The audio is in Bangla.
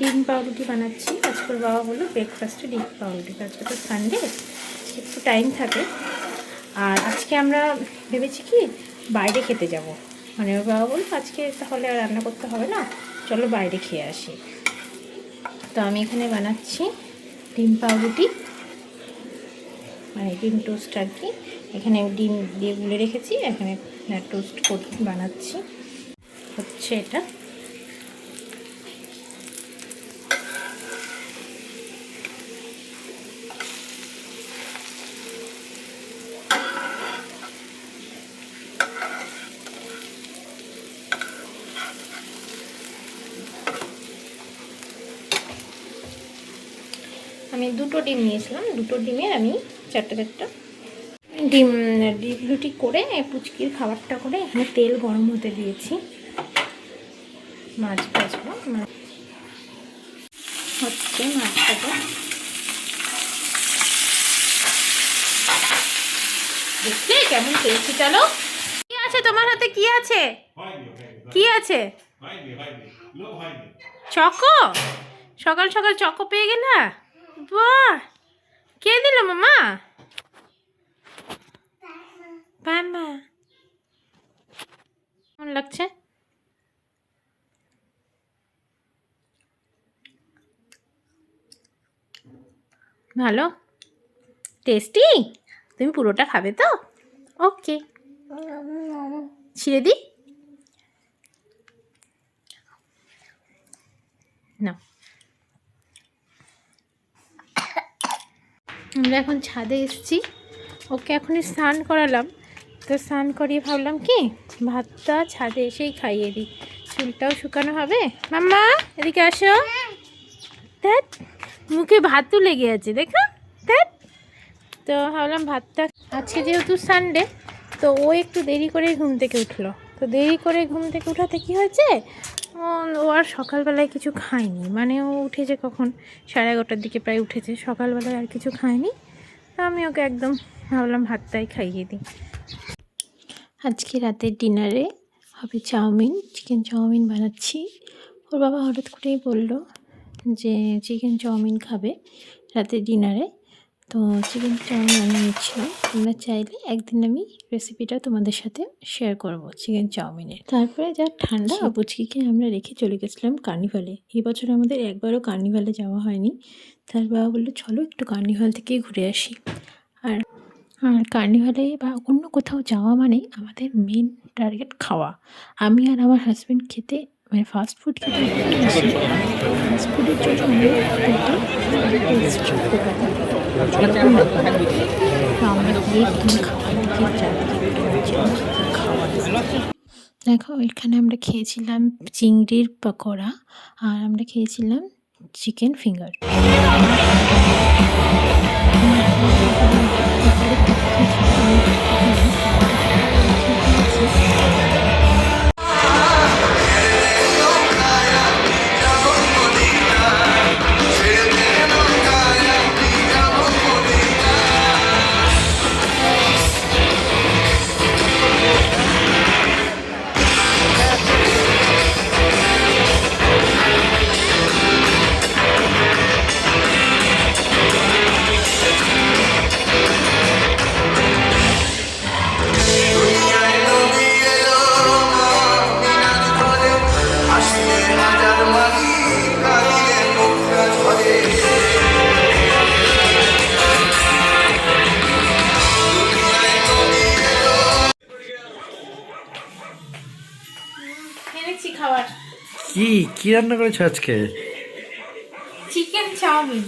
ডিম পাউরুটি বানাচ্ছি। আজকের বাবা বললো ব্রেকফাস্টে ডিম পাউরুটি, আজকে তো সানডে, একটু টাইম থাকে। আর আজকে আমরা ভেবেছি কি বাইরে খেতে যাব, মানে ওর বাবা বললো আজকে তাহলে আর রান্না করতে হবে না, চলো বাইরে খেয়ে আসি। তো আমি এখানে বানাচ্ছি ডিম পাউরুটি, মানে ডিম টোস্ট আর কি। এখানে ডিম দিয়ে গুলে রেখেছি, এখানে টোস্ট করে বানাচ্ছি হচ্ছে এটা। আমি দুটো ডিম নিয়েছিলাম, দুটো ডিমের আমি চারটা ডিম রুটি করে পুচকির খাবারটা করে এখানে তেল গরম হতে দিয়েছি। মাছ ভাজবো, হচ্ছে মাছ ভাজা। দেখলে কেমন তেল ছিটালো। কি আছে তোমার হাতে, কি আছে, কি আছে? চকো, সকাল সকাল চকো পেয়ে গেলা? বাহ, কে দিল মামা? মামা কেমন লাগছে? ভালো টেস্টি? তুমি পুরোটা খাবে তো? ওকে, ছিঁড়ে দিই না। আমরা এখন ছাদে এসেছি, ওকে এখনই স্নান করালাম। তো স্নান করিয়ে ভাবলাম কি ভাতটা ছাদে এসেই খাইয়ে দিই, চুলটাও শুকানো হবে। মাম্মা এদিকে আসো। দেখ মুখে ভাতও লেগে আছে, দেখো দেখ। তো ভাবলাম ভাতটা, আজকে যেহেতু সানডে তো ও একটু দেরি করে ঘুম থেকে উঠলো। তো দেরি করে ঘুম থেকে উঠাতে কী হয়েছে, ও আর সকালবেলায় কিছু খায়নি, মানে ও উঠেছে কখন 11:30টার দিকে প্রায় উঠেছে, সকালবেলায় আর কিছু খায়নি। তো আমি ওকে একদম ভাবলাম ভাতটাই খাইয়ে দিই। আজকে রাতের ডিনারে হবে চাউমিন, চিকেন চাউমিন বানাচ্ছি। ওর বাবা হঠাৎ করেই বলল যে চিকেন চাউমিন খাবে রাতের ডিনারে। তো চিকেন চাউমিন বানিয়েছিলাম, তোমরা চাইলে একদিন আমি রেসিপিটা তোমাদের সাথে শেয়ার করব চিকেন চাউমিনের। তারপরে যা ঠান্ডা, পুচকিকে আমরা রেখে চলে গেছিলাম কার্নিভালে। এই বছর আমাদের একবারও কার্নিভালে যাওয়া হয়নি। তার বাবা বললো চলো একটু কার্নিভাল থেকে ঘুরে আসি। আর কার্নিভালে বা অন্য কোথাও যাওয়া মানে আমাদের মেন টার্গেট খাওয়া। আমি আর আমার হাজব্যান্ড খেতে, মানে ফাস্ট ফুড খেতে ভালোবাসি। ফাস্ট ফুডের জন্য আমরা গিয়ে খাওয়া দেখো, এখানে আমরা খেয়েছিলাম চিংড়ির পকোড়া, আর আমরা খেয়েছিলাম চিকেন ফিঙ্গার। খাবার কি কি রান্না করেছো আজকে? Chicken chowmein.